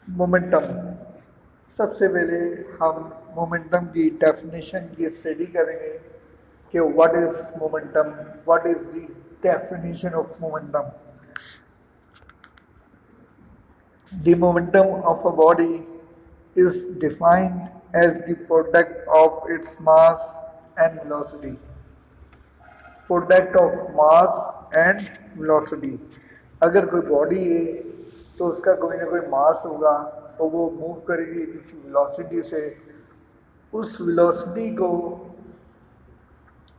Momentum. सबसे पहले हम मोमेंटम की डेफिनेशन की स्टडी करेंगे कि what is momentum, what is the definition of momentum. The momentum of a body is defined as the product of its mass and velocity. Product of mass and velocity. अगर कोई body है तो उसका कोई ना कोई मास होगा तो वो मूव करेगी किसी वेलोसिटी से। उस वेलोसिटी को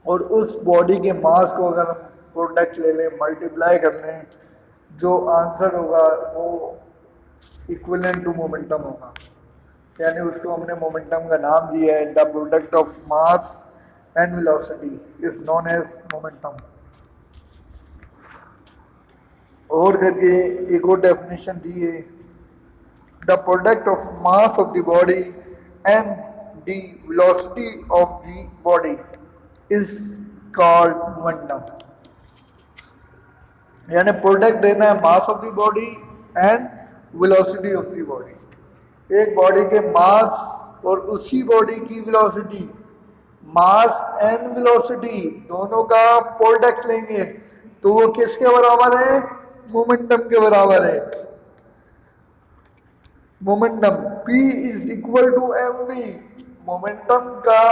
और उस बॉडी के मास को अगर हम प्रोडक्ट ले लें, मल्टीप्लाई कर लें, जो आंसर होगा वो इक्विवेलेंट टू मोमेंटम होगा। यानी उसको हमने मोमेंटम का नाम दिया है, the product of mass and velocity is known as momentum. और करके एक और डेफिनेशन दी है, the product of mass of the body and the velocity of the body is called momentum. यानी प्रोडक्ट देना है mass of the body and velocity of the body. एक बॉडी के मास और उसी बॉडी की वेलोसिटी, मास एंड वेलोसिटी दोनों का प्रोडक्ट लेंगे तो वो किसके बराबर है? मोमेंटम के बराबर है। Momentum P is equal to mv। Momentum का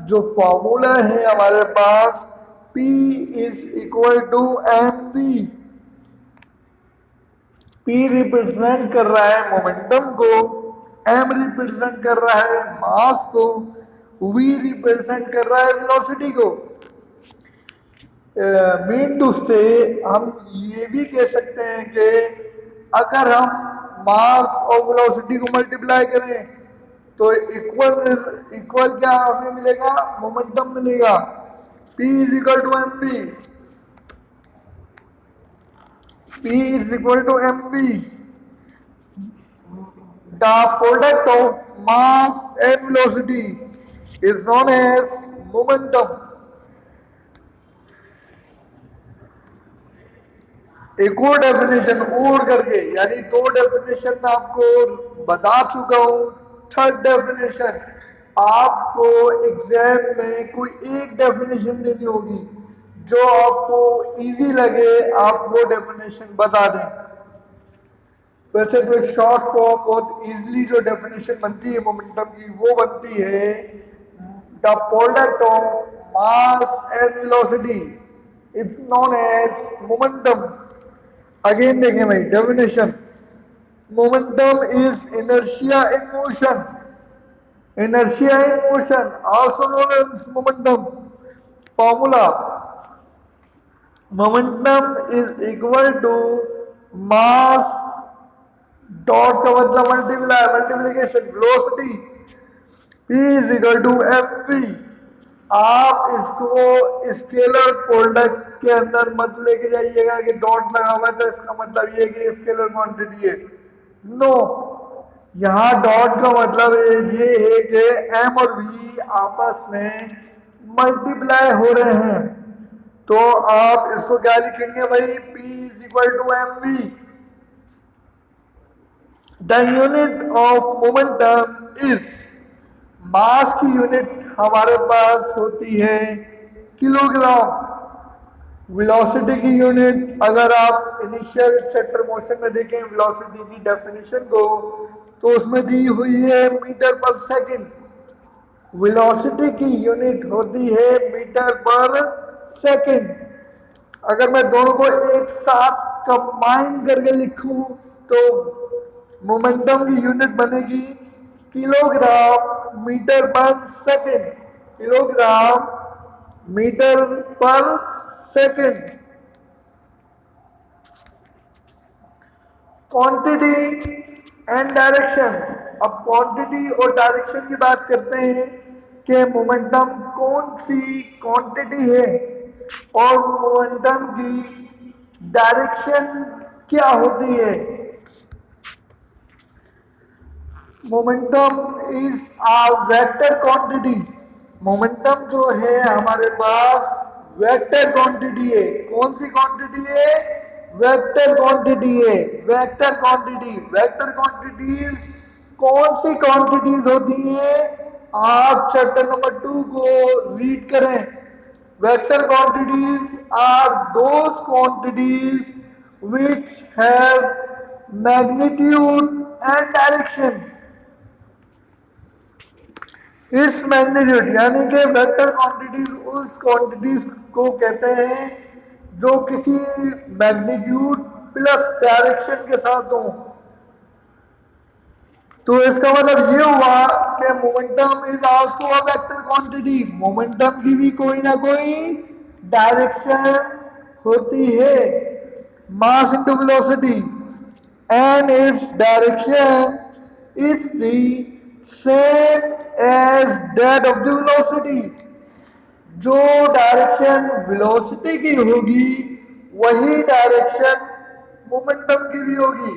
जो फॉर्मूला है हमारे पास, P is equal to mv। P represent कर रहा है मोमेंटम को, M रिप्रेजेंट कर रहा है मास को, V रिप्रेजेंट कर रहा है वेलोसिटी को। मीन टू से हम ये भी कह सकते हैं कि अगर हम मास और वेलोसिटी को मल्टीप्लाई करें तो इक्वल क्या हमें मिलेगा? मोमेंटम मिलेगा। P is equal to mv। P is equal to mv. The product of mass and velocity is known as momentum. एक और डेफिनेशन और करके, यानी दो डेफिनेशन मैं आपको बता चुका हूं। थर्ड डेफिनेशन आपको एग्जाम में कोई एक डेफिनेशन देनी होगी, जो आपको इजी लगे आप वो डेफिनेशन बता दें। वैसे तो शॉर्ट फॉर्म बहुत इजीली जो डेफिनेशन बनती है मोमेंटम की वो बनती है, the product of mass and velocity is known as momentum. Again देखें भाई definition, momentum is inertia in motion. Inertia in motion also known as momentum. Formula, momentum is equal to mass dot का मतलब multiplication velocity, P is equal to mv। आप इसको scalar product के अंदर मत लेके जाइएगा कि डॉट लगा हुआ था इसका मतलब ये कि स्केलर क्वांटिटी है। नो, यहाँ डॉट का मतलब ये है कि m और v आपस में मल्टीप्लाई हो रहे हैं। तो आप इसको क्या लिखेंगे भाई? P is equal to mv। The unit of momentum is, mass की यूनिट हमारे पास होती है किलोग्राम। वेलोसिटी की यूनिट अगर आप इनिशियल चैप्टर मोशन में देखें वेलोसिटी की डेफिनेशन को तो उसमें दी हुई है मीटर पर सेकंड। वेलोसिटी की यूनिट होती है मीटर पर सेकंड। अगर मैं दोनों को एक साथ कंबाइन करके लिखूं तो मोमेंटम की यूनिट बनेगी kilogram metre per second. Kilogram metre per second. Quantity and direction. अब क्वांटिटी और डायरेक्शन की बात करते हैं कि मोमेंटम कौन सी क्वांटिटी है और मोमेंटम की डायरेक्शन क्या होती है। Momentum is a vector quantity. Momentum जो है हमारे पास वेक्टर क्वांटिटी है। कौन सी क्वांटिटी है? वेक्टर क्वांटिटी है। वेक्टर क्वांटिटी, वेक्टर क्वांटिटीज कौन सी क्वांटिटीज होती हैं? आप चैप्टर नंबर 2 को रीड करें। Vector quantities are those quantities which have magnitude and direction। Its magnitude यानी कि वेक्टर क्वांटिटीज उस क्वांटिटीज को कहते हैं जो किसी मैग्नीट्यूड प्लस डायरेक्शन के साथ हो। तो इसका मतलब ये हुआ कि momentum is also a vector quantity. Momentum की भी कोई ना कोई डायरेक्शन होती है। Mass into velocity and its direction is the same as that of the velocity. जो डायरेक्शन वेलोसिटी की होगी वही डायरेक्शन मोमेंटम की भी होगी।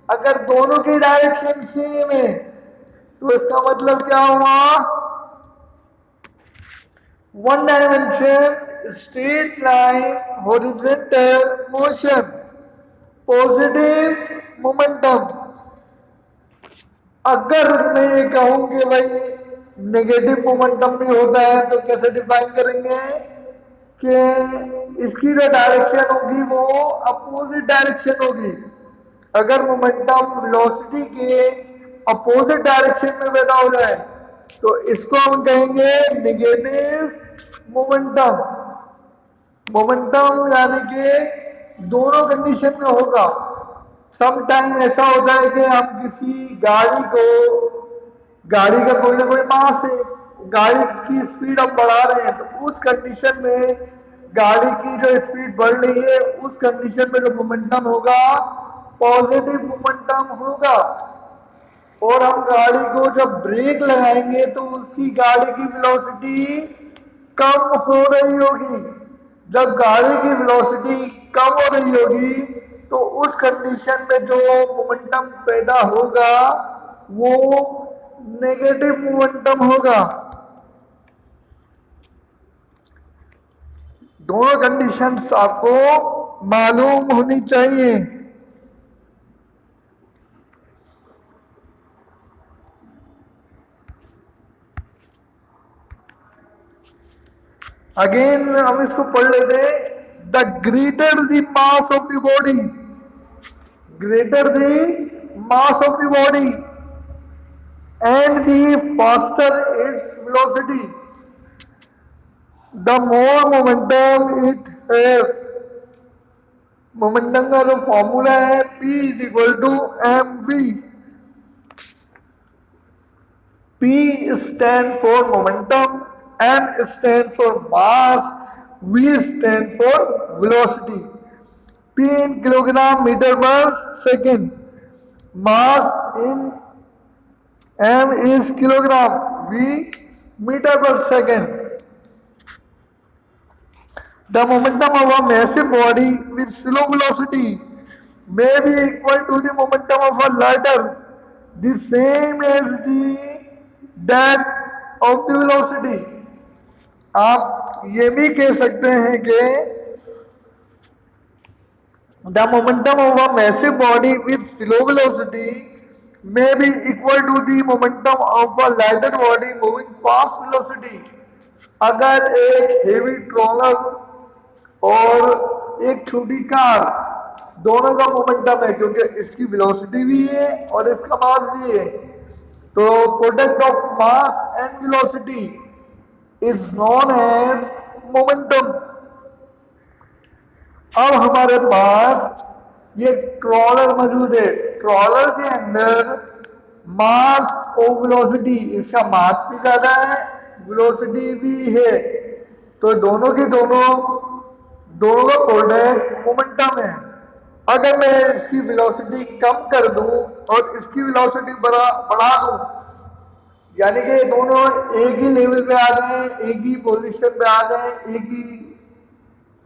अगर दोनों की डायरेक्शन सेम है तो इसका मतलब क्या हुआ? One dimension straight line horizontal motion positive momentum. अगर मैं ये कहूं कि भाई नेगेटिव मोमेंटम भी होता है तो कैसे डिफाइन करेंगे कि इसकी जो डायरेक्शन होगी वो अपोजिट डायरेक्शन होगी। अगर मोमेंटम वेलोसिटी के अपोजिट डायरेक्शन में पैदा हो जाए तो इसको हम कहेंगे नेगेटिव मोमेंटम। मोमेंटम यानी कि दोनों कंडीशन में होगा। सम टाइम ऐसा होता है कि हम किसी गाड़ी का कोई ना कोई मास है, गाड़ी की स्पीड हम बढ़ा रहे हैं तो उस कंडीशन में गाड़ी की जो स्पीड बढ़ रही है उस कंडीशन में जो मोमेंटम होगा पॉजिटिव मोमेंटम होगा। और हम गाड़ी को जब ब्रेक लगाएंगे तो उसकी गाड़ी की वेलोसिटी कम हो रही होगी। जब गाड़ी की वेलोसिटी कम हो रही होगी तो उस कंडीशन में जो मोमेंटम पैदा होगा वो नेगेटिव मोमेंटम होगा। दोनों कंडीशंस आपको मालूम होनी चाहिए। अगेन हम इसको पढ़ लेते हैं। The greater the mass of the body, greater the mass of the body and the faster its velocity the more momentum it has. Momentum का जो फॉर्मूला है P is equal to mv। P stand for momentum, M stands for mass, V stands for velocity. P in kilogram meter per second. Mass in M is kilogram, V meter per second. The momentum of a massive body with slow velocity may be equal to the momentum of a lighter, the same as that of the velocity. आप ये भी कह सकते हैं कि the momentum of a massive body with slow velocity may be equal to the momentum of a lighter body moving fast velocity। अगर एक heavy trawler और एक छोटी कार दोनों का मोमेंटम है क्योंकि इसकी वेलोसिटी भी है और इसका मास भी है तो product of mass and velocity is known as momentum। अब हमारे पास ये ट्रॉलर मौजूद है। ट्रॉलर के अंदर मास और वेलोसिटी, इसका मास भी ज्यादा है वेलोसिटी भी है तो दोनों का प्रोडक्ट मोमेंटम है। अगर मैं इसकी वेलोसिटी कम कर दूं और इसकी वेलोसिटी बढ़ा दूं यानी कि दोनों एक ही लेवल पे आ गए, एक ही पोजीशन पे आ गए,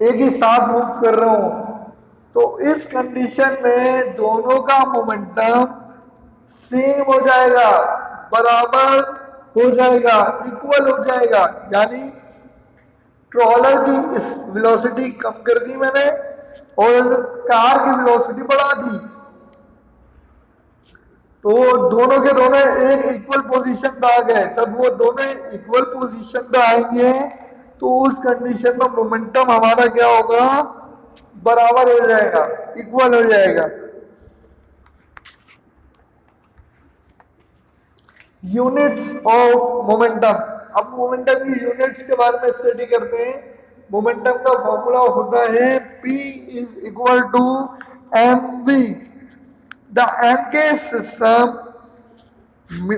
एक ही साथ मूव कर रहे हो तो इस कंडीशन में दोनों का मोमेंटम सेम हो जाएगा, बराबर हो जाएगा, इक्वल हो जाएगा। यानी ट्रॉलर की इस वेलोसिटी कम कर दी मैंने और कार की वेलोसिटी बढ़ा दी, तो दोनों के दोनों एक इक्वल पोजीशन पे आ गए। जब वो दोनों इक्वल पोजीशन पे आएंगे तो उस कंडीशन में मोमेंटम हमारा क्या होगा, बराबर हो जाएगा, इक्वल हो जाएगा। यूनिट्स ऑफ मोमेंटम, अब मोमेंटम की यूनिट्स के बारे में स्टडी करते हैं। मोमेंटम का फॉर्मूला होता है P is equal to mv। The mk system,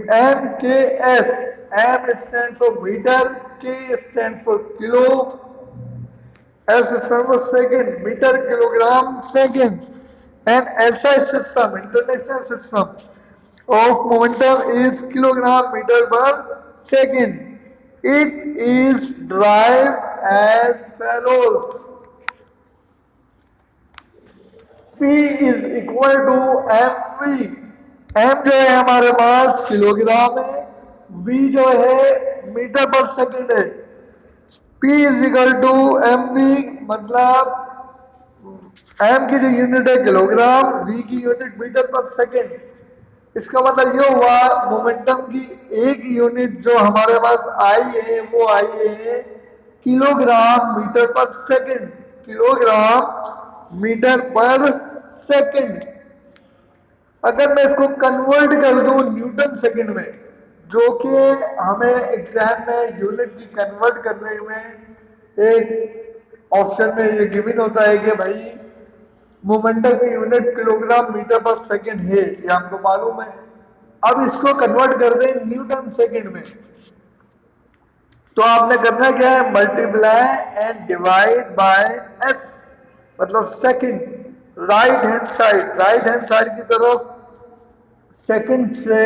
MKS, M stands for meter, K stands for kilo, S stands for second, meter kilogram second, and SI system, international system of momentum is kilogram meter per second. It is derived as follows. P is equal to mv। m जो है हमारे पास kilogram है, v जो है metre per second है। P is equal to mv, मतलब m की जो यूनिट है किलोग्राम, v की यूनिट मीटर पर सेकंड। इसका मतलब ये हुआ मोमेंटम की एक यूनिट जो हमारे पास आई है वो आई है kilogram metre per second, kilogram metre per second. अगर मैं इसको कन्वर्ट कर दूं न्यूटन सेकंड में, जो कि हमें एग्जाम में यूनिट की कन्वर्ट करने में एक ऑप्शन में ये गिवन होता है कि भाई मोमेंटम की unit kilogram metre per second है, ये हमको मालूम है। अब इसको कन्वर्ट कर दें न्यूटन सेकंड में, तो आपने करना क्या है, multiply and divide by S, मतलब सेकंड। राइट हैंड साइड की तरफ सेकंड से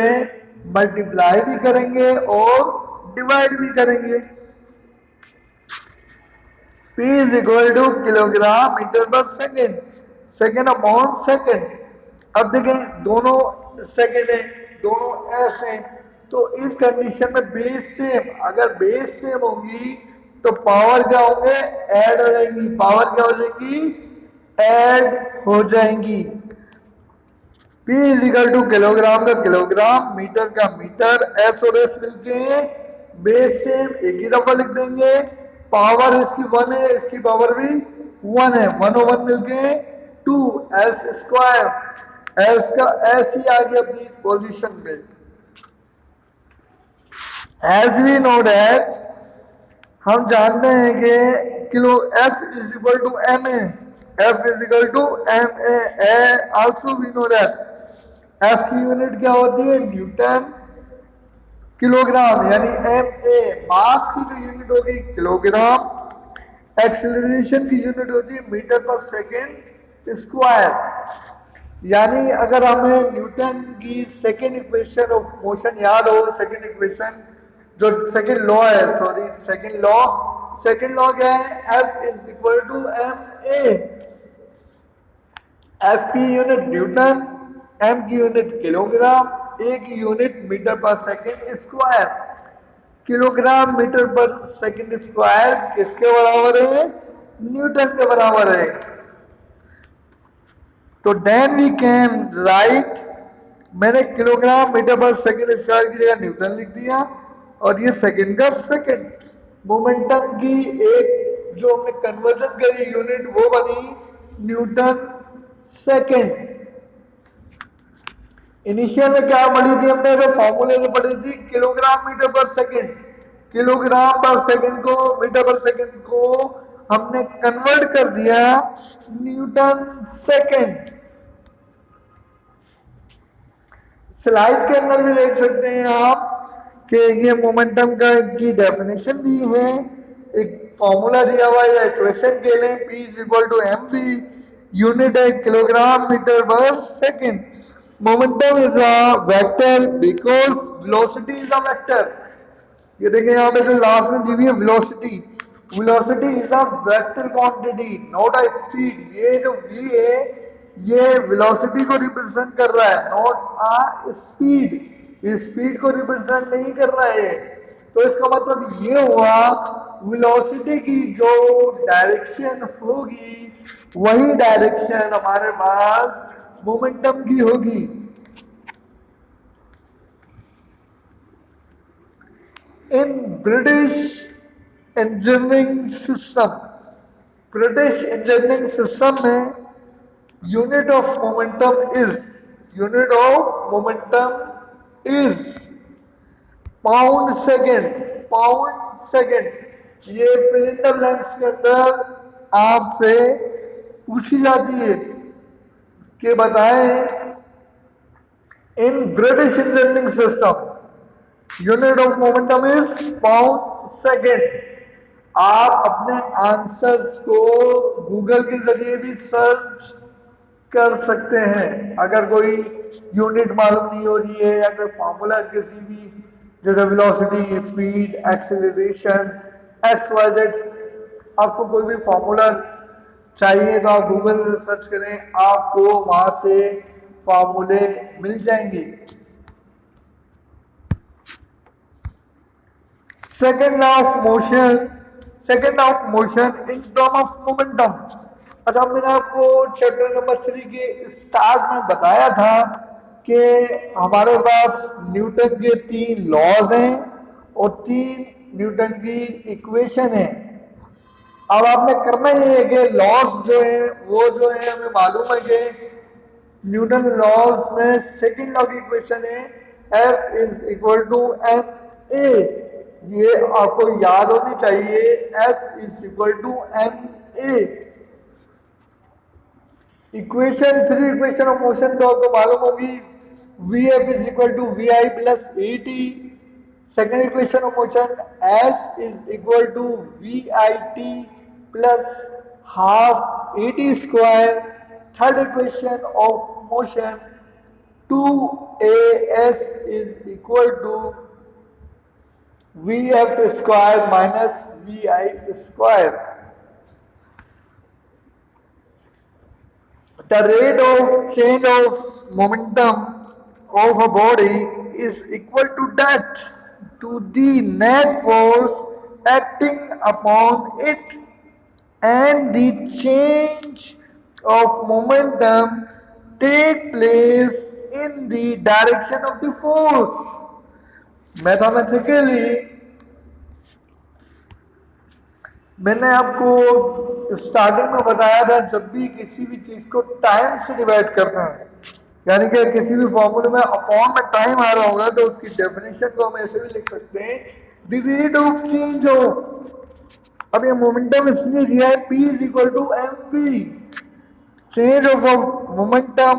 मल्टीप्लाई भी करेंगे और डिवाइड भी करेंगे। P is equal to kilogram metre per second, second upon second. अब देखें दोनों सेकंड है, दोनों एस हैं, तो इस कंडीशन में बेस सेम, अगर बेस सेम होगी तो पावर क्या होंगे, ऐड हो जाएंगी। पावर क्या हो जाएंगी, ऐड हो जाएंगी। P is equal to kilogram का किलोग्राम, मीटर का मीटर, एस और एस मिलके बेस सेम, एक ही दफा लिख देंगे। पावर इसकी 1 है, इसकी पावर भी 1 है, 1 और 1 मिलके 2 एस स्क्वायर। एस का एस ही आ गया अपनी पोजीशन पे। एज वी नो दैट, हम जानते हैं कि kilo F is equal to M A, F is equal to M A. Also we know that F की यूनिट क्या होती है, न्यूटन किलोग्राम, यानी एम ए। मास की जो यूनिट होगी किलोग्राम, एक्सेलरेशन की यूनिट होती है मीटर पर सेकेंड स्क्वायर। यानी अगर हमें न्यूटन की सेकेंड इक्वेशन ऑफ मोशन याद हो, सेकेंड इक्वेशन जो सेकेंड लॉ है, सॉरी सेकेंड लॉ क्या है, F is equal to M A. F की यूनिट न्यूटन, एम की यूनिट किलोग्राम, ए की unit metre per second square. Kilogram metre per second square किसके बराबर है, न्यूटन के बराबर है। तो देन वी कैन राइट, मैंने kilogram metre per second square की जगह न्यूटन लिख दिया, और ये सेकेंड का सेकेंड। मोमेंटम की एक जो हमने कन्वर्जन करी यूनिट वो बनी न्यूटन सेकेंड। इनिशियल में क्या पढ़ी थी हमने, तो फॉर्मूले में पढ़ी थी kilogram metre per second. Kilogram पर सेकेंड को मीटर पर सेकेंड को हमने कन्वर्ट कर दिया न्यूटन सेकेंड। स्लाइड के अंदर भी देख सकते हैं आप कि ये मोमेंटम का की डेफिनेशन दी है, एक फॉर्मूला दिया हुआ है, इक्वेशन के लिए P is equal to mv, unit है kilogram metre per second. Momentum is a vector because velocity is a vector. ये देखिए यहाँ पे जो लास्ट में दी हुई है velocity, velocity is a vector quantity not a speed. ये जो v है ये वेलोसिटी को रिप्रेजेंट कर रहा है, नॉट अ स्पीड। स्पीड को रिप्रेजेंट नहीं कर रहा है। तो इसका मतलब ये हुआ वेलोसिटी की जो डायरेक्शन होगी वही डायरेक्शन हमारे पास मोमेंटम की होगी। इन ब्रिटिश इंजीनियरिंग सिस्टम में unit of momentum is pound second. ये सिलेंडर लेंस के अंदर आपसे पूछी जाती है कि बताएं in British engineering system unit of momentum is pound second. आप अपने आंसर्स को गूगल के जरिए भी सर्च कर सकते हैं। अगर कोई यूनिट मालूम नहीं हो रही है या कोई फॉर्मूला किसी भी, जैसे velocity, speed, acceleration, X Y Z, आपको कोई भी फॉर्मूला चाहिए तो आप गूगल से सर्च करें, आपको वहां से फॉर्मूले मिल जाएंगे। Second law of motion in term of momentum. अच्छा, मैंने आपको चैप्टर नंबर 3 के स्टार्ट में बताया था कि हमारे पास न्यूटन के 3 लॉज हैं और 3 न्यूटन की इक्वेशन है। अब आपने करना ही है कि लॉज जो है वो जो है हमें मालूम है कि न्यूटन लॉज में सेकेंड लॉ की इक्वेशन है F is equal to M A. ये आपको याद होनी चाहिए, F is equal to M A. Equation of motion तो आपको मालूम होगी, V F is equal to V I plus A T. Second equation of motion S is equal to V I T plus half A T square. Third equation of motion 2as is equal to vf square minus vi square. The rate of change of momentum of a body is equal to that to the net force acting upon it, and the change of momentum take place in the direction of the force. Mathematically मैंने आपको starting में बताया था, जब भी किसी भी चीज को टाइम से डिवाइड करना है, यानी कि किसी भी फॉर्मूले में अपॉन में टाइम आ रहा होगा तो उसकी डेफिनेशन को हम ऐसे भी लिख सकते हैं, the rate of change of. अब ये मोमेंटम इसलिए दिया है P is equal to M V. Change of momentum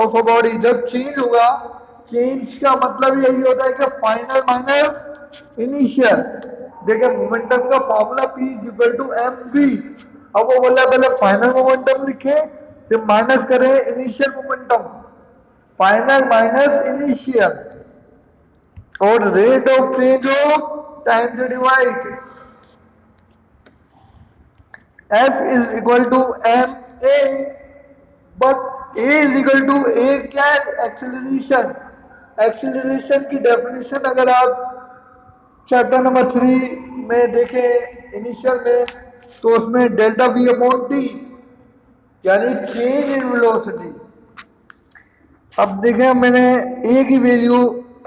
of a body जब चेंज होगा, चेंज का मतलब यही होता है कि फाइनल माइनस इनिशियल। देखिए मोमेंटम का formula P is equal to M V. अब वो बोला पहले फाइनल मोमेंटम लिखे, फिर माइनस करें initial momentum, final minus initial, और rate of change of time से divide. F is equal to M A, but A is equal to A क्या है? एक्सेलरेशन। एक्सेलरेशन की डेफिनेशन अगर आप चैप्टर नंबर 3 में देखें इनिशियल में, तो उसमें डेल्टा V अपॉन टी यानी चेंज इन वेलोसिटी। अब देखें मैंने A की value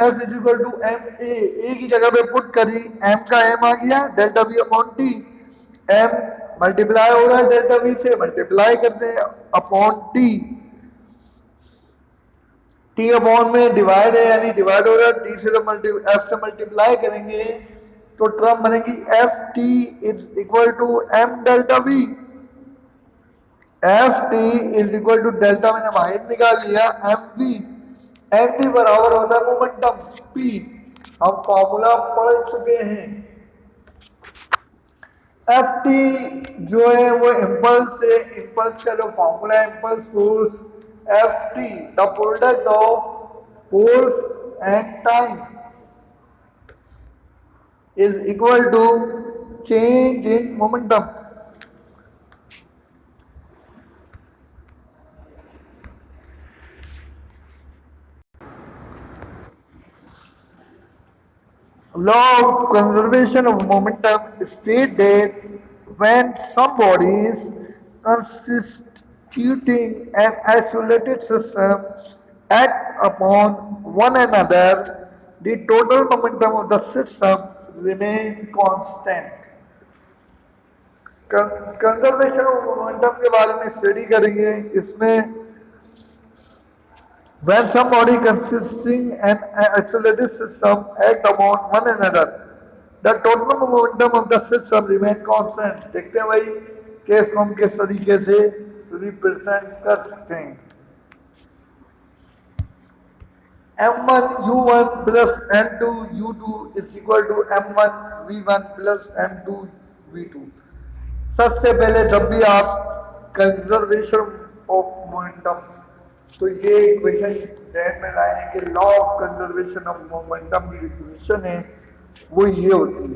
F is equal to M A की जगह पे पुट करी, M का M आ गया, delta V upon T, M multiply हो रहा है डेल्टा V से, मल्टीप्लाई करते हैं अपॉन टी, टी अपॉन में डिवाइड है यानी डिवाइड हो रहा है, टी से तो एफ से मल्टीप्लाई करेंगे तो टर्म बनेगी F T is equal to M delta V. F T is equal to delta मैंने बाहर निकाल लिया एम वी। एम वी बराबर होता है मोमेंटम पी। हम फॉर्मूला पढ़ चुके हैं। एफ टी जो है वो इम्पल्स है, इम्पल्स का जो फॉर्मूला है impulse force Ft, the product of force and time, is equal to change in momentum. Law of conservation of momentum state that when some bodies constituting an isolated system act upon one another, the total momentum of the system remain constant. Conservation of momentum के बारे में study करेंगे इसमें when some body consisting an isolated system act upon one another, the total momentum of the system remain constant. देखते हैं भाई case को हम किस तरीके से रिप्रेजेंट कर सकते हैं. M1 U1 plus M2 U2 is equal to M1 V1 plus M2 V2. सबसे पहले जब भी आप कंजर्वेशन ऑफ मोमेंटम तो ये इक्वेशन ध्यान में लाए कि law of conservation of momentum की इक्वेशन है वो ये होती है,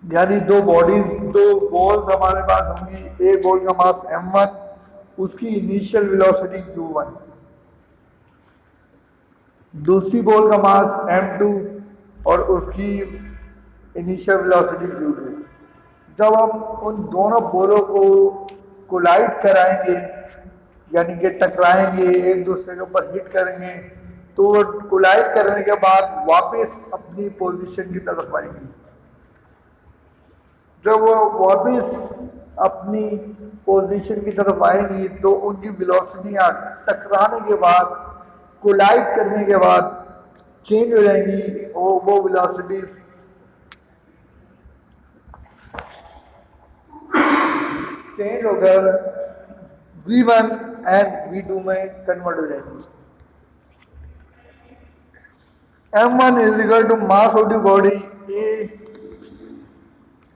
यानी दो बॉल्स हमारे पास होंगी. एक बॉल का मास m1, उसकी इनिशियल वेलोसिटी u1, दूसरी बॉल का मास m2 और उसकी इनिशियल वेलोसिटी u2. जब हम उन दोनों बॉलों को कोलाइड कराएंगे यानी कि टकराएंगे, एक दूसरे के ऊपर हिट करेंगे, तो कोलाइड करने के बाद वापस अपनी पोजीशन की तरफ आएंगी. जब वो वापस अपनी पोजीशन की तरफ आएंगी तो उनकी वेलोसिटियां टकराने के बाद, कोलाइड करने के बाद चेंज हो जाएंगी और वो वेलोसिटीज चेंज होकर V1 एंड V2 में कन्वर्ट हो जाएंगी. M1 is equal to mass of the body A,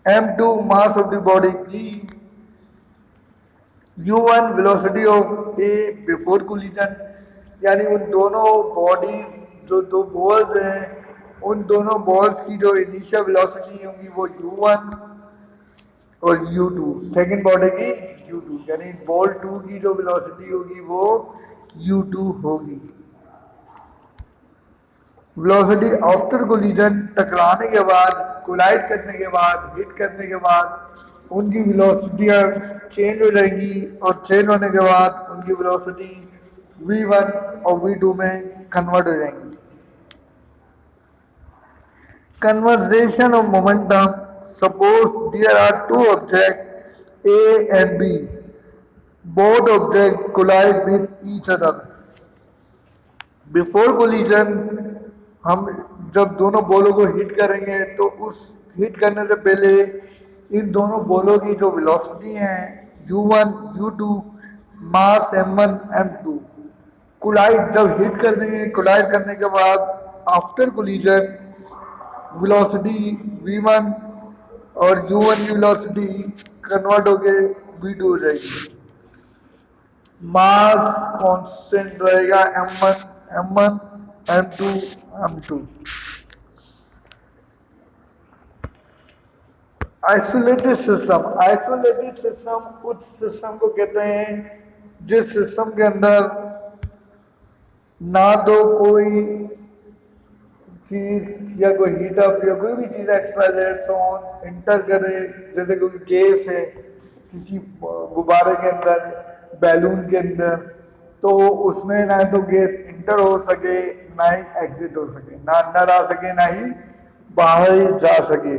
M2 mass of the body B, U1 velocity of A before collision. यानी उन दोनों बॉडीज जो दो बॉल्स हैं उन दोनों बॉल्स की जो इनिशियल वेलोसिटी होंगी वो U1 और U2, सेकेंड बॉडी की U2, यानी बॉल 2 की जो वेलोसिटी होगी वो U2 होगी. वेलोसिटी आफ्टर कोलिजन, टकराने के बाद, कोलाइड करने के बाद, हिट करने के बाद उनकी वेलोसिटियां चेंज हो जाएंगी और चेंज होने के बाद उनकी वेलोसिटी V1 और V2 में कन्वर्ट हो जाएंगी. Conversation of momentum, suppose there are two objects A and B. Both objects collide with each other. Before collision, हम जब दोनों बॉलों को हिट करेंगे तो उस हिट करने से पहले इन दोनों बॉलों की जो वेलोसिटी हैं U1, U2, मास M1, M2, कोलाइड जब हिट कर देंगे, कोलाइड करने के बाद आफ्टर कोलिजन वेलोसिटी V1 और U1 की वेलोसिटी कन्वर्ट होके V2 हो जाएगी. मास कांस्टेंट रहेगा M1, M2, M2. Isolated system उस सिस्टम को कहते हैं जिस सिस्टम के अंदर ना तो कोई चीज या कोई हीटअप या कोई भी चीज एक्सपायरेट इंटर करे, जैसे कोई गैस है किसी गुब्बारे के अंदर, बैलून के अंदर, तो उसमें ना तो गैस इंटर हो सके ना ही एग्जिट हो सके, ना अंदर आ सके ना ही बाहर जा सके.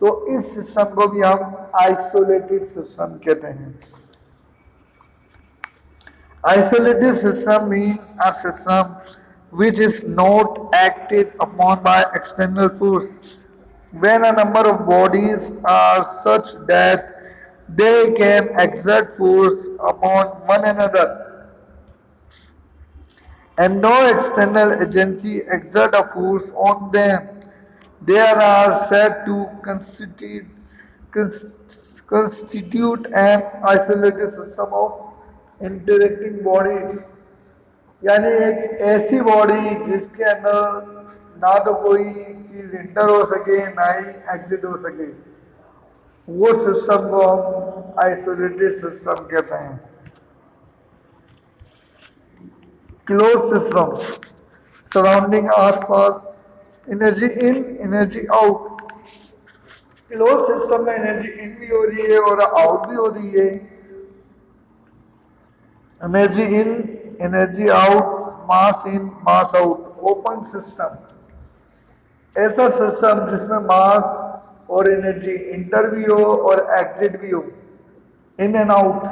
तो इस सिस्टम को भी हम आइसोलेटेड सिस्टम कहते हैं. Isolated system mean a system which is not acted upon by external force when a number of bodies are such that they can exert force upon one another and no external agency exert a force on them. They are said to constitute an isolated system of interacting bodies. यानी एक ऐसी body जिसके अंदर ना तो कोई चीज inter हो सके ना ही एग्जिट हो सके, वो सिस्टम को हम आइसोलेटेड सिस्टम कहते हैं. क्लोज सिस्टम सराउंडिंग आसपास energy in, energy out. Close system में एनर्जी इन भी हो रही है और आउट भी हो रही है। Energy in, energy out, mass in, mass out. Open system ऐसा सिस्टम जिसमें मास और एनर्जी इंटर भी हो और एग्जिट भी हो, इन एंड आउट।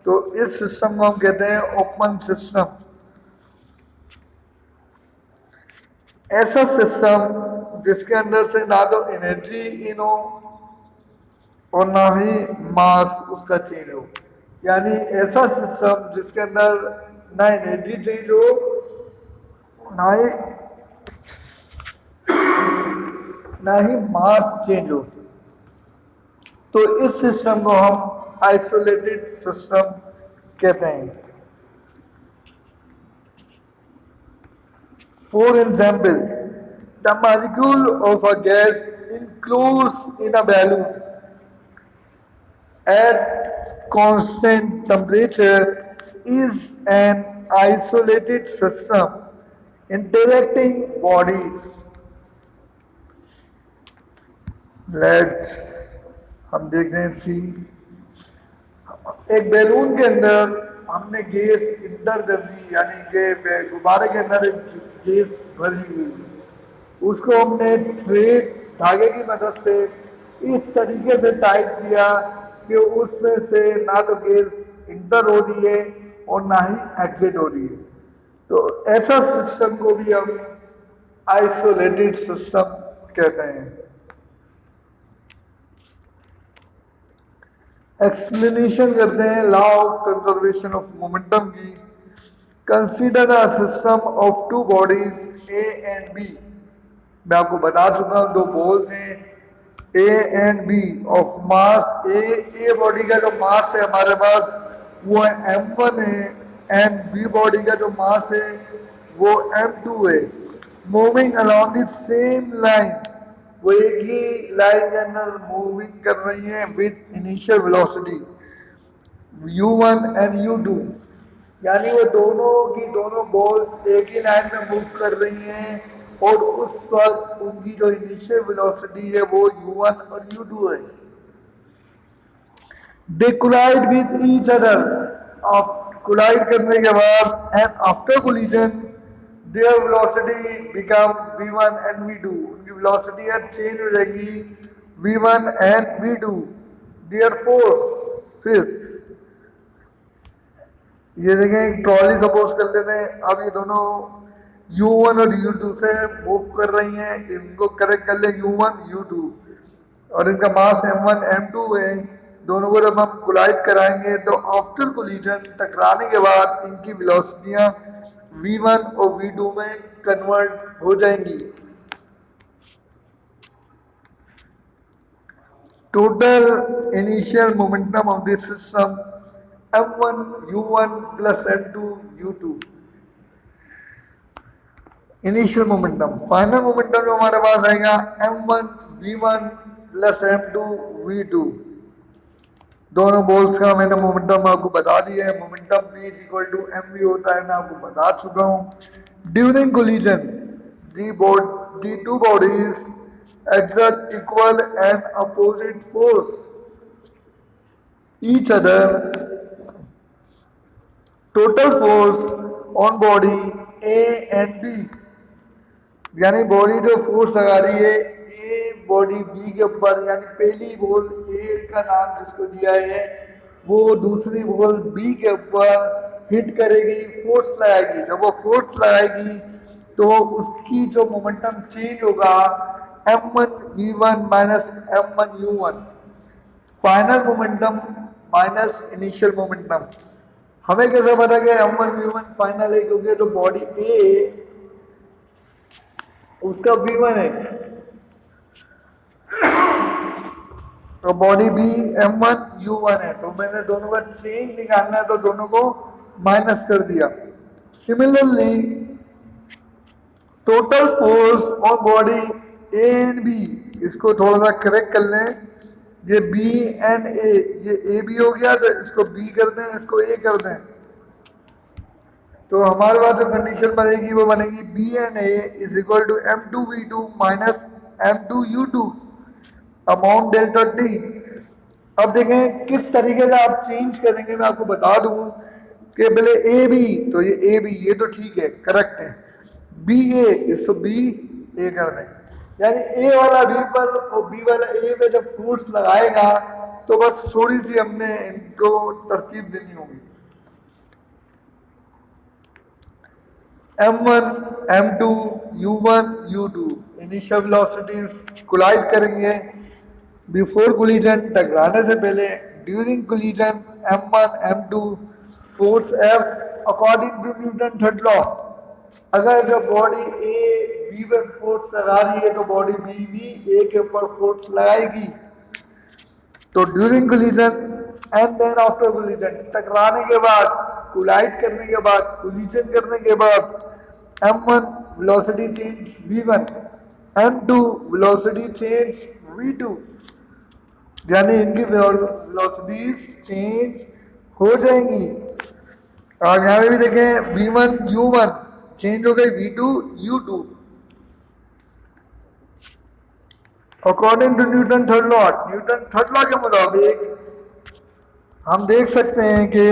तो इस सिस्टम को हम कहते हैं ओपन सिस्टम। ऐसा सिस्टम जिसके अंदर से ना तो एनर्जी इन हो और ना ही मास उसका चेंज हो, यानी ऐसा सिस्टम जिसके अंदर ना एनर्जी चेंज हो ना ही मास चेंज हो। तो इस सिस्टम को हम आइसोलेटेड सिस्टम कहते हैं। For example, the molecule of a gas enclosed in a balloon at constant temperature is an isolated system interacting bodies. Let's हम देखते हैं सी। एक बैलून के अंदर हमने गैस इंटर कर दी, यानी कि गुब्बारे के अंदर एक गैस भरी हुई, उसको हमने थ्रेड धागे की मदद से इस तरीके से टाइट किया कि उसमें से ना तो गैस इंटर हो रही है और ना ही एग्जिट हो रही है। तो ऐसा सिस्टम को भी हम आइसोलेटेड सिस्टम कहते हैं। एक्सप्लेनेशन करते हैं law of conservation of momentum की। Consider a system of two bodies A and B. मैं आपको बता चुका हूं दो बॉल्स हैं A and B of mass A body का जो मास है हमारे पास वो m1 है, एंड बी बॉडी का जो मास है वो m2 है। Moving along the same line, वो एक ही लाइन के अंदर मूविंग कर रही है with initial velocity u1 and u2, यानी वो दोनों की दोनों बॉल्स एक ही लाइन में मूव कर रही हैं और उस वक्त उनकी जो इनिशियल वेलोसिटी है वो u1 और u2 है। They collide with each other, collide करने के बाद and after collision their velocity become v1 and v2, उनकी वेलोसिटी अब चेंज हो जाएगी v1 and v2। There force, फिर ये देखें एक ट्रॉली सपोज कर लेते हैं, अब ये दोनों u1 और u2 से मूव कर रही हैं, इनको करेक्ट कर ले u1 u2 और इनका मास m1 m2 है। दोनों को जब हम कोलाइड कराएंगे तो आफ्टर कोलिजन टकराने के बाद इनकी वेलोसिटियां v1 और v2 में कन्वर्ट हो जाएंगी। Total initial momentum of this system m1 u1 plus m2 u2 initial momentum. Final momentum जो हमारे पास आएगा m1 v1 plus m2 v2। दोनों बॉल्स का मैंने मोमेंटम आपको बता दिया है। Momentum p is equal to mv होता है, मैं आपको बता चुका हूं। During collision the two bodies exert equal and opposite force each other. Total force on body A and B, यानी बॉडी जो फोर्स लगा रही है ए बॉडी बी के ऊपर, यानी पहली बॉल ए का नाम जिसको दिया है वो दूसरी बॉल बी के ऊपर हिट करेगी, फोर्स लगाएगी। जब वो फोर्स लगाएगी तो उसकी जो मोमेंटम चेंज होगा m1 v1 minus m1 u1, final momentum minus initial momentum. हमें कैसे पता कि m1 v1 फाइनल है, क्योंकि जो बॉडी ए उसका v1 है तो बॉडी बी m1 u1 है, तो मैंने दोनों का चेंज निकालना है तो दोनों को माइनस कर दिया। Similarly total force on body A and B, इसको थोड़ा सा करेक्ट कर लें, ये बी एंड ए, ये ए बी हो गया तो इसको बी कर दें, इसको ए कर दें, तो हमारे पास जो कंडीशन बनेगी वो बनेगी B N A is equal to M two V two minus M two U two amount delta T. अब देखें किस तरीके से आप चेंज करेंगे, मैं आपको बता दूं कि पहले ए बी, तो ये ए बी ये तो ठीक है, करेक्ट है। बी ए, इसको बी ए कर दें, यानी ए वाला बी पर और बी वाला ए पे जब फ्रूट्स लगाएगा तो बस थोड़ी सी हमने इनको तरतीब देनी होगी। M1, M2, U1, U2 initial velocities collide करेंगे बिफोर कोलिजन, टकराने से पहले, during collision M1, M2 force F according to Newton third law. अगर जब बॉडी ए बी पर फोर्स लगा रही है तो बॉडी बी भी ए के ऊपर फोर्स लगाएगी। तो during collision and then after collision, टकराने के बाद, कोलाइड करने के बाद, कोलिजन करने के बाद M1 velocity change V1, M2 velocity change V2, यानी इनकी वेलोसिटीज चेंज हो जाएंगी। और यहाँ पे भी देखें V1 U1 चेंज हो गई V2 U2 according to Newton third law. Newton third law के मुताबिक हम देख सकते हैं कि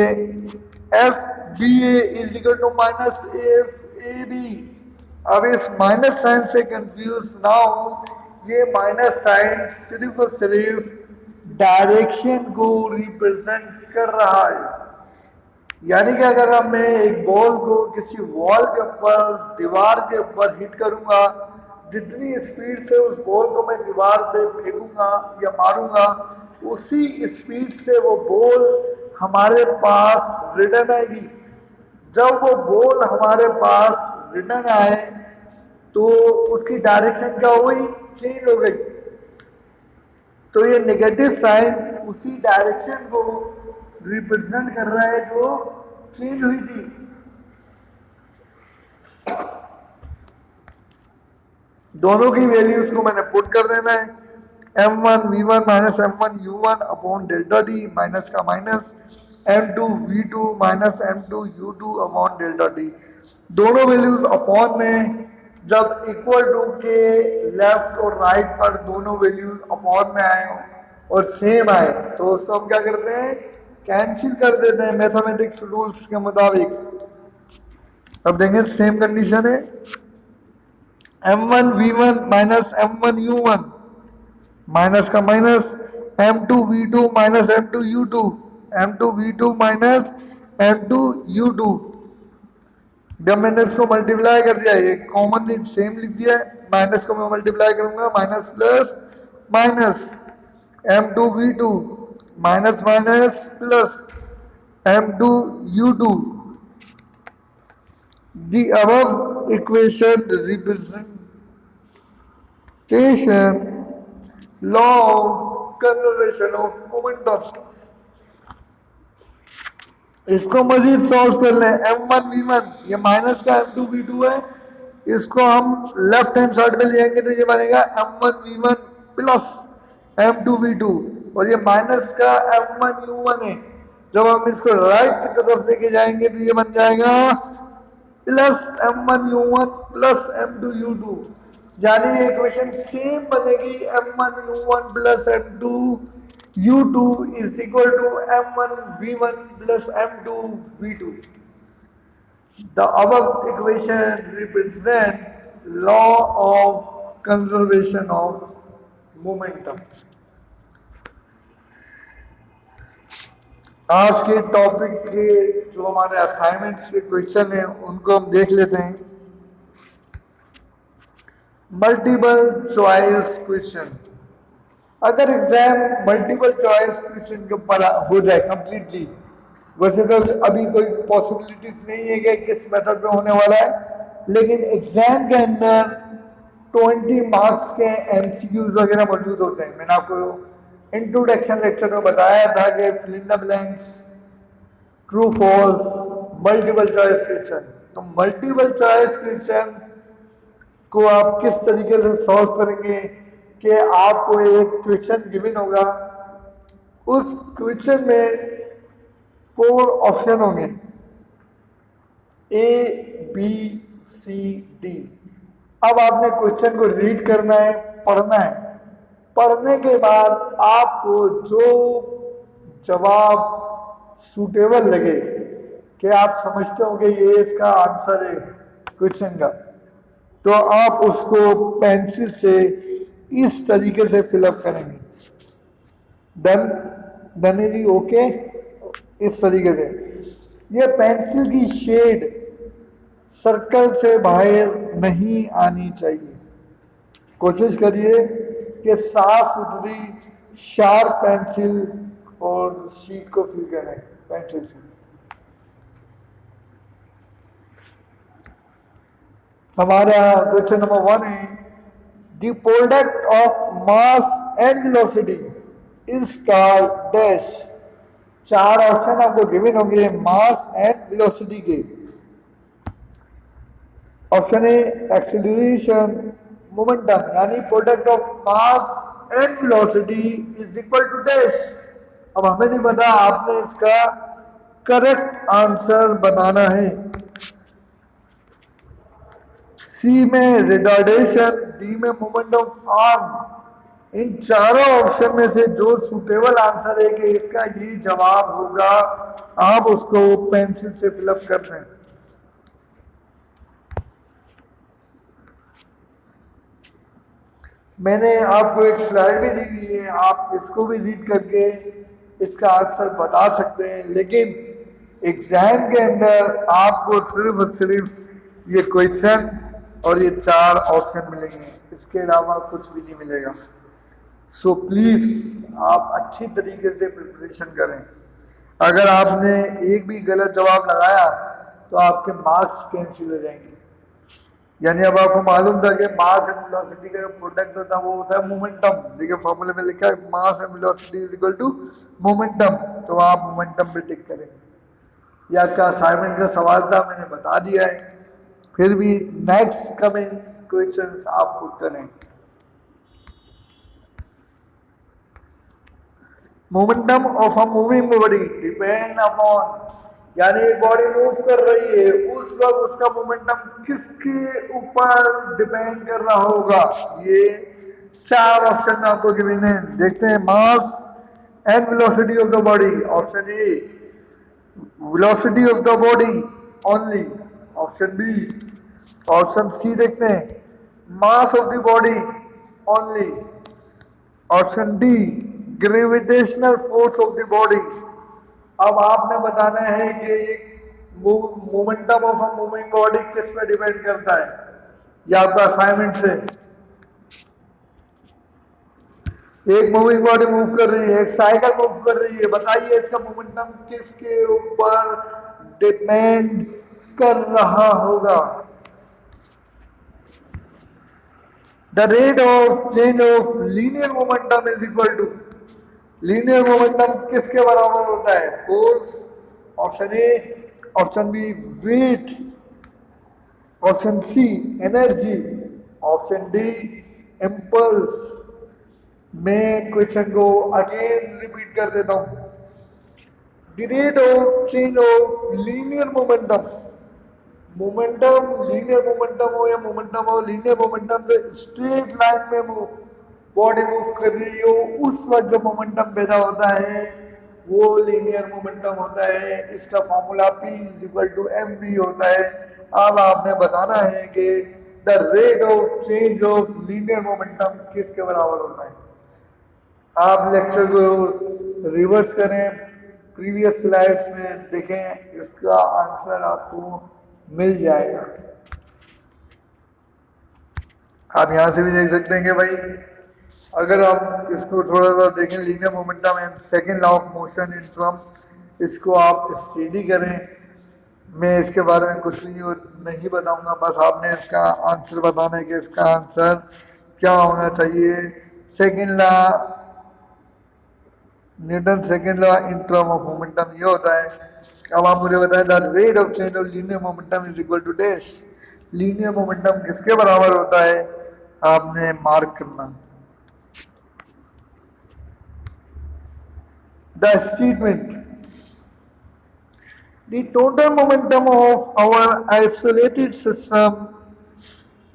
F B A is equal to minus F A B. अब इस माइनस साइन से कंफ्यूज ना हो, ये माइनस साइन सिर्फ और सिर्फ डायरेक्शन को रिप्रेजेंट कर रहा है। यानी कि अगर अब मैं एक बॉल को किसी वॉल के ऊपर, दीवार के ऊपर हिट करूंगा, जितनी स्पीड से उस बॉल को मैं दीवार पे फेंकूंगा या मारूंगा, उसी स्पीड से वो बॉल हमारे पास रिटर्न आएगी। जब वो बॉल हमारे पास रिटर्न आए तो उसकी डायरेक्शन क्या हुई, चेंज हो गई। तो ये नेगेटिव साइन उसी डायरेक्शन को रिप्रेजेंट कर रहा है जो चेंज हुई थी। दोनों की वैल्यूज को मैंने पुट कर देना है, M1 V1 minus M1 U1 upon delta T, minus का minus M2 V2 minus M2 U2 upon delta T. दोनों वैल्यूज अपॉन में जब इक्वल टू के लेफ्ट और राइट पर दोनों वैल्यूज अपॉन में आए और सेम आए तो उसको हम क्या करते हैं, कैंसिल कर देते हैं मैथमेटिक्स रूल्स के मुताबिक। अब देखें सेम कंडीशन है, M1 V1 minus M1 U1 minus का minus M2 V2 minus M2 U2, M2 V2 minus M2 U2। जब मैंने इसको मल्टीप्लाई कर दिया, ये कॉमन सेम लिख दिया है, माइनस को मैं मल्टीप्लाई करूंगा, minus plus minus M2 V2 minus minus plus M2 U2। The above equation representation law of conservation of momentum। इसको मजीद सॉल्व कर लें, M1 V1 ये माइनस का M2 V2 है, इसको हम लेफ्ट हैंड साइड पे ले आएंगे तो ये बनेगा M1 V1 plus M2 V2, और ये माइनस का M1 U1 है। जब हम इसको राइट की तरफ लेके जाएंगे तो ये बन जाएगा plus M1 U1 plus M2 U2, यानी ये इक्वेशन सेम बनेगी, M1 U1 plus M2 U2 is equal to M1 V1 plus M2 V2। The above equation represent law of conservation of momentum। आज के टॉपिक के जो हमारे assignments के question हैं उनको हम देख लेते हैं। मल्टीपल चॉइस क्वेश्चन, अगर एग्जाम मल्टीपल चॉइस क्वेश्चन के ऊपर हो जाए कंप्लीटली, वैसे तो अभी कोई पॉसिबिलिटीज नहीं है कि किस मेथड पे होने वाला है, लेकिन एग्जाम के अंदर 20 मार्क्स के एमसीक्यूज वगैरह मौजूद होते हैं। मैंने आपको इंट्रोडक्शन लेक्चर में बताया था कि fill in the blanks, true false, multiple choice question. तो मल्टीपल चॉइस क्वेश्चन को आप किस तरीके से सॉल्व करेंगे कि आपको एक क्वेश्चन गिवन होगा, उस क्वेश्चन में 4 ऑप्शन होंगे, ए बी सी डी। अब आपने क्वेश्चन को रीड करना है, पढ़ना है। पढ़ने के बाद आपको जो जवाब सूटेबल लगे कि आप समझते हो कि ये इसका आंसर है क्वेश्चन का, तो आप उसको पेंसिल से इस तरीके से फिलअप करेंगे। डन? डन है जी? ओके। इस तरीके से ये पेंसिल की शेड सर्कल से बाहर नहीं आनी चाहिए। कोशिश करिए कि साफ सुथरी शार्प पेंसिल और शीट को फिल करें पेंसिल से। हमारा क्वेश्चन नंबर 1 है, the product of mass and velocity is called dash. 4 option आपको गिवन होंगे मास एंड वेलोसिटी के। ऑप्शन ए एक्सीलरेशन, मोमेंटम, यानी product of mass and velocity is equal to dash. अब हमें नहीं पता, आपने इसका करेक्ट आंसर बनाना है। सी में रिटार्डेशन, डी में मोमेंट ऑफ आर्म। इन चारों ऑप्शन में से जो सुटेबल आंसर है कि इसका ये जवाब होगा, आप उसको पेंसिल से फिलअप कर दें। मैंने आपको एक स्लाइड भी दी हुई है, आप इसको भी रीड करके इसका आंसर बता सकते हैं। लेकिन एग्जाम के अंदर आपको सिर्फ और सिर्फ ये क्वेश्चन और ये 4 ऑप्शन मिलेंगे, इसके अलावा कुछ भी नहीं मिलेगा। सो प्लीज आप अच्छी तरीके से प्रिपरेशन करें। अगर आपने एक भी गलत जवाब लगाया तो आपके मार्क्स कैंसिल हो जाएंगे। यानी अब आपको मालूम था कि मास एंड वेलोसिटी का जो प्रोडक्ट होता है वो होता है मोमेंटम। देखिए फॉर्मूले में लिखा है mass and velocity is equal to momentum, तो आप मोमेंटम पे टिक करें। ये आपका असाइनमेंट का सवाल था, मैंने बता दिया है। फिर भी नेक्स्ट कमिंग क्वेश्चंस आप पुट करें। Momentum of a moving body depend upon, यानी एक बॉडी मूव कर रही है, उस वक्त उसका मोमेंटम किसके ऊपर डिपेंड कर रहा होगा। ये 4 ऑप्शन आपको गिवन है। देखते हैं, mass and velocity of the body, option A velocity of the body only, option B, option C देखते हैं mass of the body only, option D gravitational force of the body. अब आपने बताना है कि momentum of a moving body किस पे depend करता है। ये आपका असाइनमेंट से, एक मूविंग बॉडी मूव कर रही है, एक साइकिल मूव कर रही है, बताइए इसका मोमेंटम किसके ऊपर डिपेंड कर रहा होगा। The rate of change of linear momentum is equal to, linear momentum किसके बराबर होता है? Force, option A, option B weight, option C energy, option D impulse. मैं क्वेश्चन को अगेन रिपीट कर देता हूं। The rate of change of linear momentum, momentum linear momentum हो या मोमेंटम हो, लीनियर मोमेंटम से स्ट्रेट लाइन में बॉडी मूव कर रही हो, उस वक्त जो मोमेंटम पैदा होता है वो लीनियर मोमेंटम होता है। इसका formula P is equal to mv होता है। अब आपने बताना है कि the rate of change of linear momentum किसके बराबर होता है। आप लेक्चर को रिवर्स करें, प्रीवियस स्लाइड्स में देखें, इसका आंसर आपको मिल जाएगा। आप यहां से भी देख सकते हैं कि भाई अगर आप इसको थोड़ा सा देखें, linear momentum and second law of motion in term, इसको आप स्टडी करें। मैं इसके बारे में कुछ भी नहीं बताऊंगा, बस आपने इसका आंसर बताना है कि इसका आंसर क्या होना चाहिए। Second law, Newton second law in term of momentum ये होता है। अब आप मुझे बताएं, the rate of change of linear momentum is equal to dash. Linear momentum किसके बराबर होता है, आपने मार्क करना। The statement The total momentum of our isolated system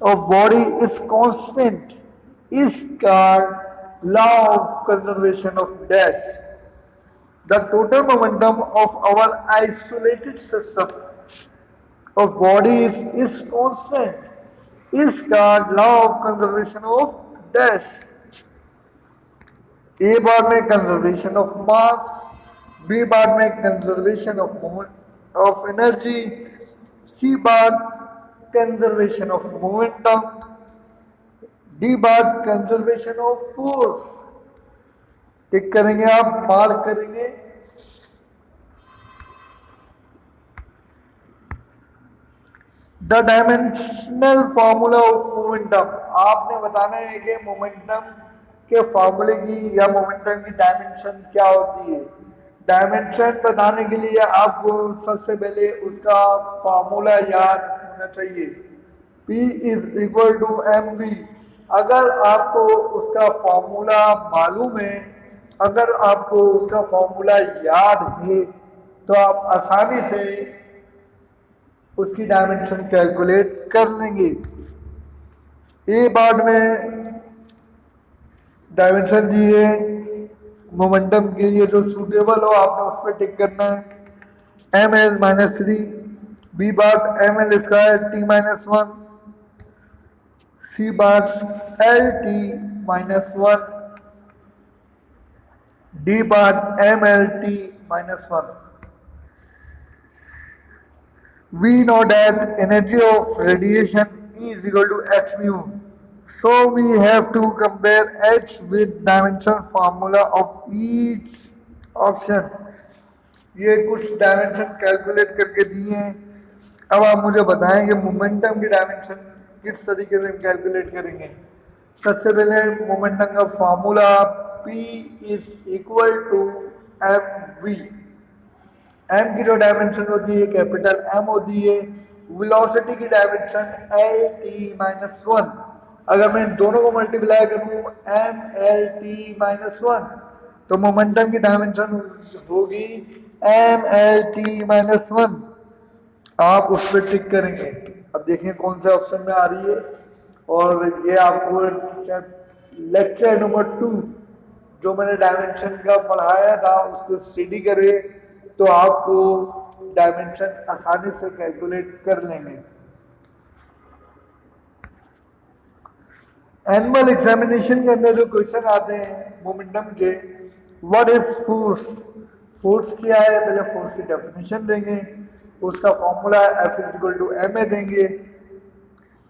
of body is constant, is called law of conservation of dash. The total momentum of our isolated system of bodies is constant, is called law of conservation of dash. A बार में conservation of mass, B बार में conservation of moment of energy, C बार conservation of momentum, D बार conservation of force. Tick करेंगे, आप mark करेंगे। The dimensional formula of momentum, आपने बताना है कि मोमेंटम के फॉर्मूले की या मोमेंटम की डायमेंशन क्या होती है। डायमेंशन बताने के लिए आपको सबसे पहले उसका फॉर्मूला याद होना चाहिए। P is equal to mv। अगर आपको उसका फॉर्मूला मालूम है, अगर आपको उसका फॉर्मूला याद है, तो आप आसानी से उसकी डायमेंशन कैलकुलेट कर लेंगे। ए बार में डायमेंशन दिए मोमेंटम के लिए जो सूटेबल हो, आपने उस पर टिक करना है। एम एल माइनस 3, बी बार M L square T minus 1, C बार एल टी माइनस 1, डी बार M L T minus 1। We know that energy of radiation is equal to h mu. So we have to compare h with dimension formula of each option. ये कुछ dimension calculate करके दिए हैं। अब आप मुझे बताएं कि मोमेंटम की डायमेंशन किस तरीके से कैलकुलेट करेंगे। सबसे पहले मोमेंटम का formula P is equal to mv। M की जो डायमेंशन होती है कैपिटल एम होती है। वेलोसिटी की डायमेंशन एल टी माइनस 1। अगर मैं इन दोनों को मल्टीप्लाई करूं एम एल टी माइनस 1, तो मोमेंटम की डायमेंशन होगी एम एल टी माइनस 1। आप उस पर टिक करेंगे। अब देखिए कौन से ऑप्शन में आ रही है। और ये आपको लेक्चर नंबर 2 जो मैंने डायमेंशन का पढ़ाया था उसको स्टडी करें, तो आपको डायमेंशन आसानी से कैलकुलेट कर लेंगे। एनुअल एग्जामिनेशन के अंदर जो क्वेश्चन आते हैं मोमेंटम के, व्हाट इज फोर्स, फोर्स क्या है, पहले फोर्स की डेफिनेशन देंगे, उसका formula F is equal to ma देंगे।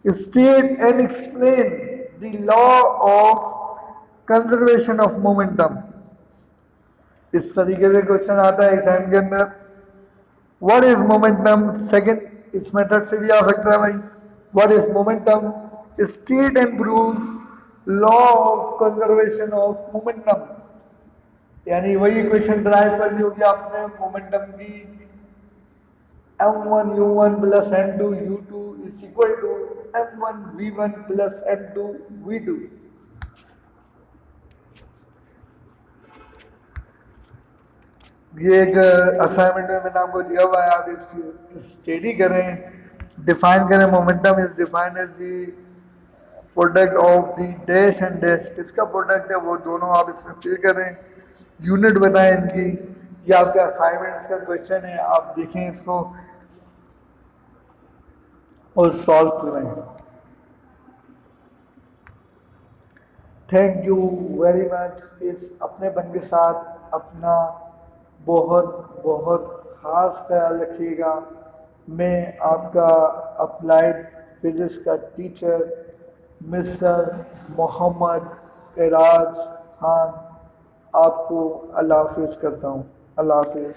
State and explain the law of conservation of momentum. इस तरीके से क्वेश्चन आता है एग्जाम के अंदर। व्हाट इज मोमेंटम, सेकंड इस मेथड से भी आ सकता है भाई। What is momentum, state and prove law of conservation of momentum. यानी वही क्वेश्चन ड्राइव करनी होगी आपने मोमेंटम की। m1 u1 plus m2 u2 is equal to m1 v1 plus m2 v2। ये एक असाइनमेंट में मैंने आपको दिया हुआ है, आप इसकी स्टडी करें। डिफाइन करें, momentum is defined as the product of the dash and dash. किसका प्रोडक्ट है वो दोनों आप इसमें फिल करें। यूनिट बताएं इनकी। ये आपके असाइनमेंट्स का क्वेश्चन है, आप देखें इसको और सॉल्व करें। Thank you very much. इस अपनेपन के साथ अपना बहुत बहुत ख़ास ख्याल रखिएगा। मैं आपका अप्लाइड फिजिक्स का टीचर मिस्टर मोहम्मद एराज खान आपको अल्लाह हाफिज़ करता हूँ। अल्लाह हाफिज़।